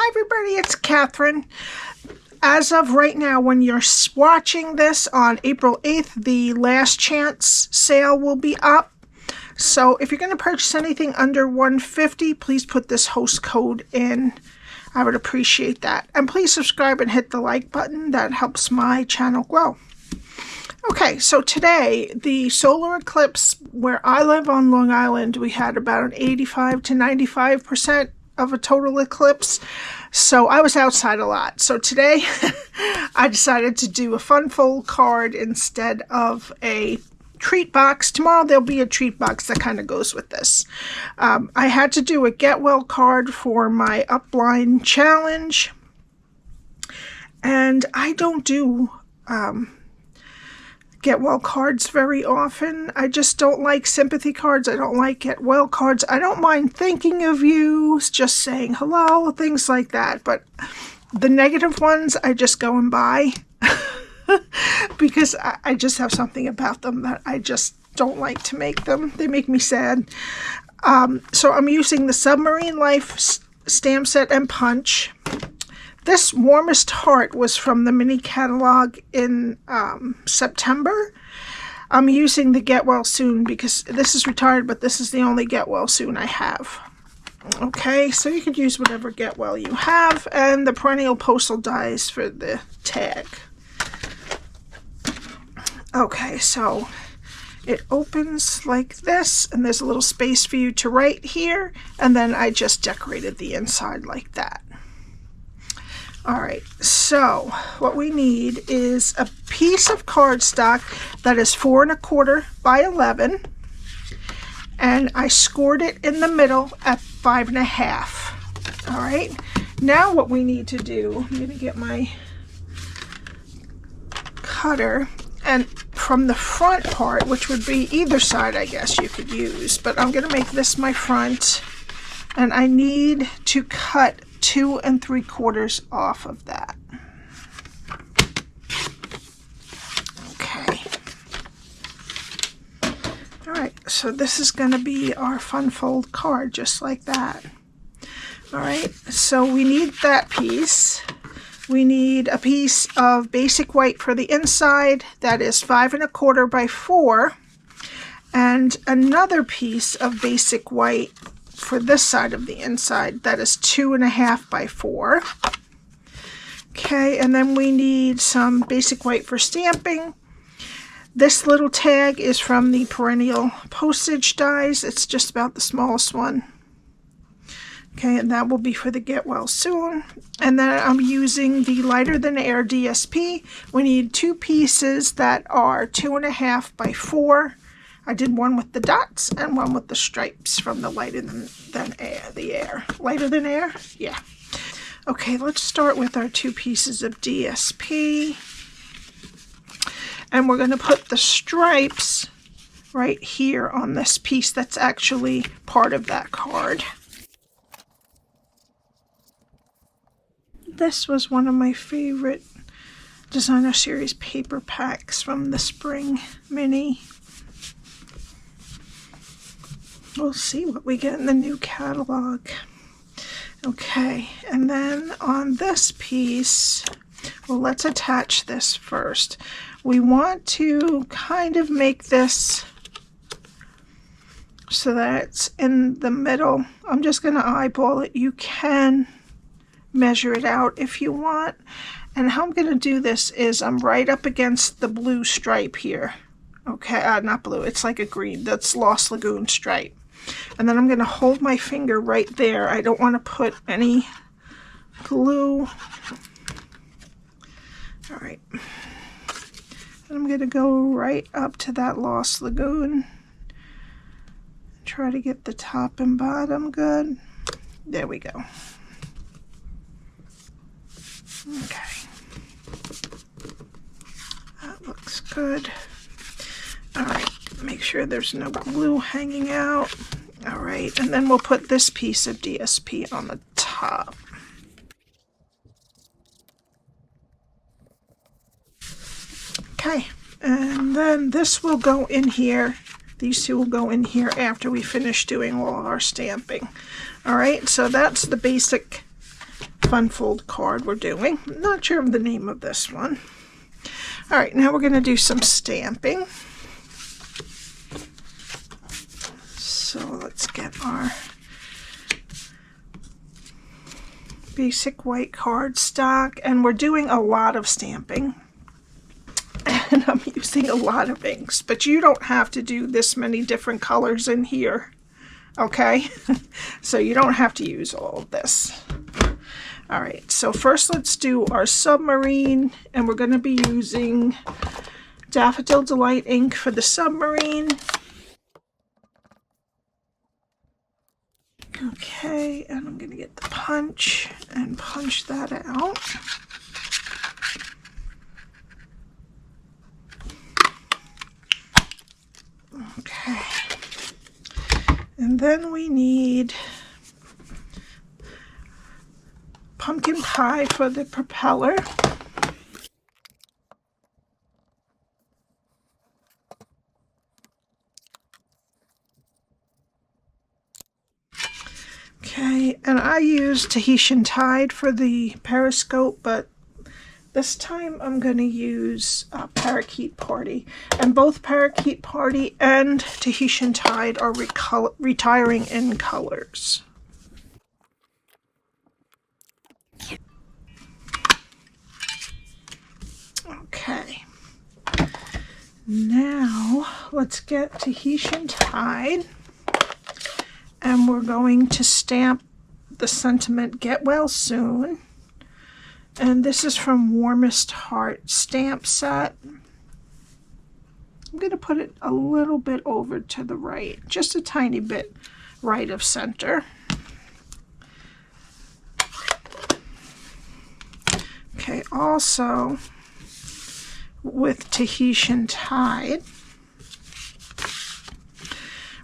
everybody, it's Catherine. As of right now, when you're watching this on April 8th, the last chance sale will be up. So if you're going to purchase anything under $150, please put this host code in. I would appreciate that. And please subscribe and hit the like button. That helps my channel grow. Okay, so today, the solar eclipse, where I live on Long Island, we had about an 85 to 95% of a total eclipse. So I was outside a lot. So today, I decided to do a fun fold card instead of a treat box. Tomorrow there'll be a treat box that kind of goes with this. I had to do a get well card for my upline challenge. And I don't do get well cards very often. I just don't like sympathy cards. I don't like get well cards. I don't mind thinking of you, just saying hello, things like that. But the negative ones, I just go and buy because I just have something about them that I just don't like to make them. They make me sad. So I'm using the Submarine Life stamp set and punch. This Warmest Heart was from the mini catalog in September. I'm using the Get Well Soon because this is retired, but this is the only Get Well Soon I have. Okay, so you can use whatever Get Well you have, and the Perennial Postal dies for the tag. Okay, so it opens like this, and there's a little space for you to write here, and then I just decorated the inside like that. Alright, so what we need is a piece of cardstock that is 4 1/4 by 11, and I scored it in the middle at 5 1/2. Alright, now what we need to do, I'm going to get my cutter, and from the front part, which would be either side I guess you could use, but I'm going to make this my front, and I need to cut 2 3/4 off of that. Okay. Alright, so this is going to be our fun fold card, just like that. Alright, so we need that piece. We need a piece of basic white for the inside that is 5 1/4 by 4, and another piece of basic white for this side of the inside that is 2 1/2 by 4. Okay, and then we need some basic white for stamping. This little tag is from the Perennial Postage dies. It's just about the smallest one. Okay, and that will be for the Get Well Soon. And then I'm using the Lighter Than Air DSP. We need 2 pieces that are 2 1/2 by 4. I did one with the dots and one with the stripes from the Lighter Than Air. Lighter Than Air? Yeah. Okay, let's start with our 2 pieces of DSP. And we're going to put the stripes right here on this piece that's actually part of that card. This was one of my favorite Designer Series paper packs from the Spring Mini. We'll see what we get in the new catalog. Okay, and then on this piece, well, let's attach this first. We want to kind of make this so that it's in the middle. I'm just going to eyeball it. You can measure it out if you want. And how I'm going to do this is I'm right up against the blue stripe here. Okay, not blue, it's like a green. That's Lost Lagoon stripe. And then I'm going to hold my finger right there. I don't want to put any glue. Alright. And I'm going to go right up to that Lost Lagoon. Try to get the top and bottom good. There we go. Okay. That looks good. Alright, make sure there's no glue hanging out. Alright, and then we'll put this piece of DSP on the top. Okay, and then this will go in here. These two will go in here after we finish doing all of our stamping. Alright, so that's the basic fun fold card we're doing. I'm not sure of the name of this one. All right, now we're going to do some stamping. So let's get our basic white cardstock, and we're doing a lot of stamping. And I'm using a lot of inks, but you don't have to do this many different colors in here, okay? So you don't have to use all of this. All right, so first let's do our Submarine, and we're going to be using Daffodil Delight Ink for the Submarine. Okay, and I'm going to get the punch and punch that out. Okay, and then we need pumpkin pie for the propeller. Okay, and I use Tahitian Tide for the periscope, but this time I'm going to use Parakeet Party. And both Parakeet Party and Tahitian Tide are retiring in colors. Okay, now let's get Tahitian Tide, and we're going to stamp the sentiment "Get Well Soon," and this is from Warmest Heart stamp set. I'm going to put it a little bit over to the right, just a tiny bit right of center. Okay, also with Tahitian Tide,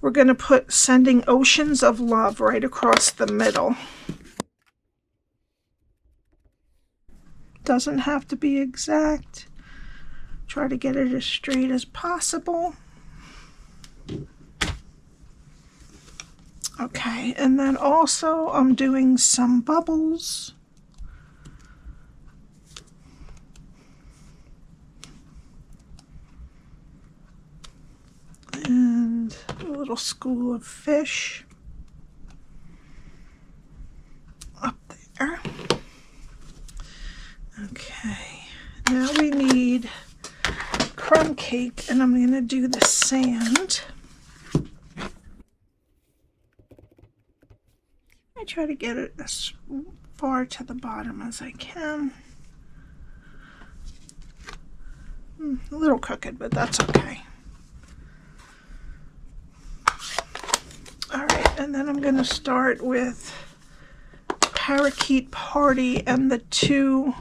we're going to put Sending Oceans of Love right across the middle. Doesn't have to be exact. Try to get it as straight as possible. Okay, and then also I'm doing some bubbles. And a little school of fish up there. Okay, now we need Crumb Cake, and I'm going to do the sand. I try to get it as far to the bottom as I can. A little crooked, but that's okay. Alright, and then I'm going to start with Parakeet Party and the 2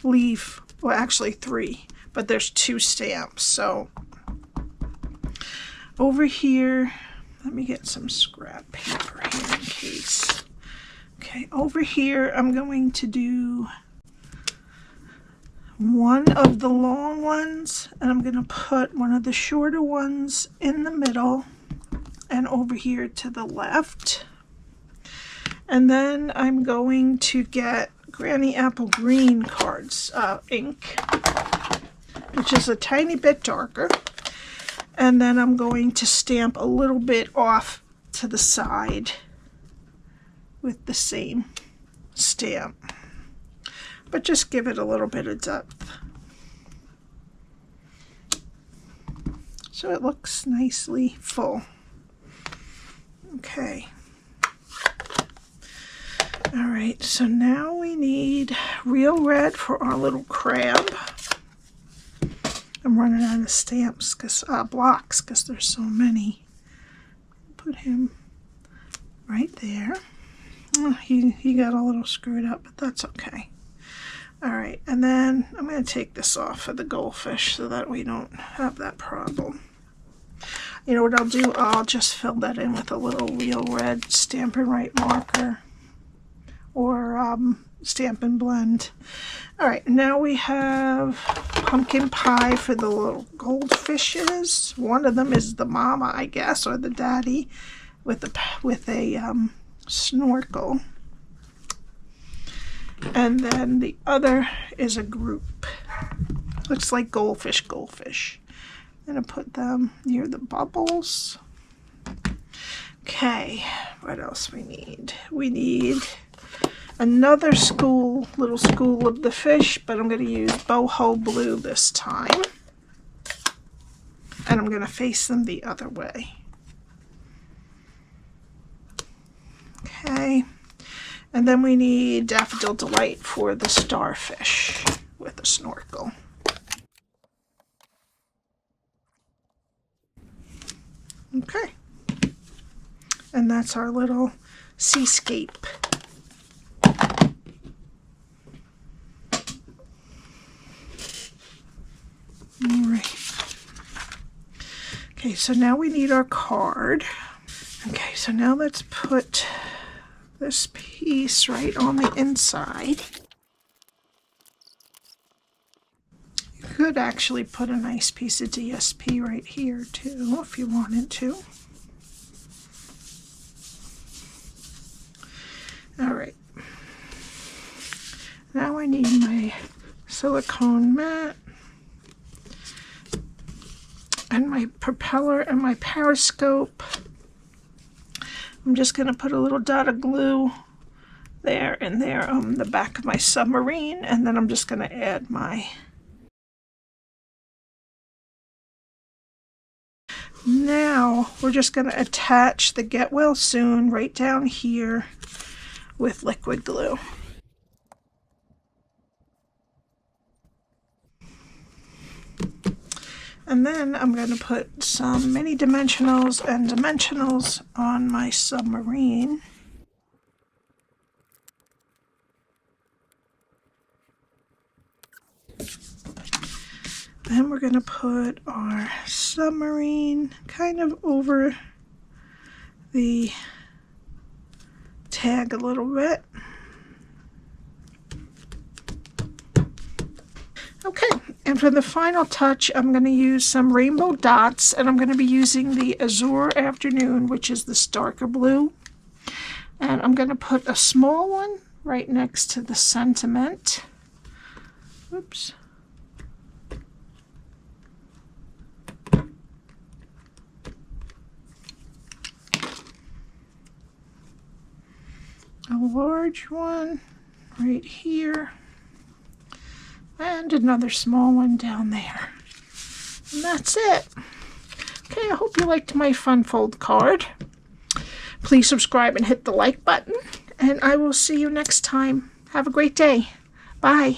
leaf, well actually 3, but there's 2 stamps. So over here, let me get some scrap paper here in case. Okay, over here I'm going to do one of the long ones, and I'm going to put one of the shorter ones in the middle and over here to the left. And then I'm going to get Granny Apple Green cards ink, which is a tiny bit darker. And then I'm going to stamp a little bit off to the side with the same stamp, but just give it a little bit of depth so it looks nicely full. Okay. All right, so now we need real red for our little crab. I'm running out of stamps, blocks, because there's so many. Put him right there. Oh, he got a little screwed up, but that's okay. All right, and then I'm going to take this off for the goldfish so that we don't have that problem. You know what I'll do? I'll just fill that in with a little real red Stampin' Right marker or Stampin' Blend. All right, now we have pumpkin pie for the little goldfishes. One of them is the mama, I guess, or the daddy with a snorkel. And then the other is a group. Looks like goldfish. I'm going to put them near the bubbles. Okay, what else we need? We need another little school of the fish, but I'm going to use Boho Blue this time. And I'm going to face them the other way. Okay, and then we need Daffodil Delight for the starfish with a snorkel. Okay, and that's our little seascape. All right. Okay, so now we need our card. Okay, so now let's put this piece right on the inside. You could actually put a nice piece of DSP right here too if you wanted to. All right. Now I need my silicone mat and my propeller and my periscope. I'm just going to put a little dot of glue there and there on the back of my submarine, and then I'm just going to add my... Now we're just going to attach the Get Well Soon right down here with liquid glue. And then I'm going to put some mini dimensionals and dimensionals on my submarine. Then we're going to put our submarine kind of over the tag a little bit. Okay, and for the final touch, I'm going to use some rainbow dots, and I'm going to be using the Azure Afternoon, which is this darker blue. And I'm going to put a small one right next to the sentiment. Oops. A large one right here. And another small one down there. And that's it. Okay, I hope you liked my fun fold card. Please subscribe and hit the like button. And I will see you next time. Have a great day. Bye.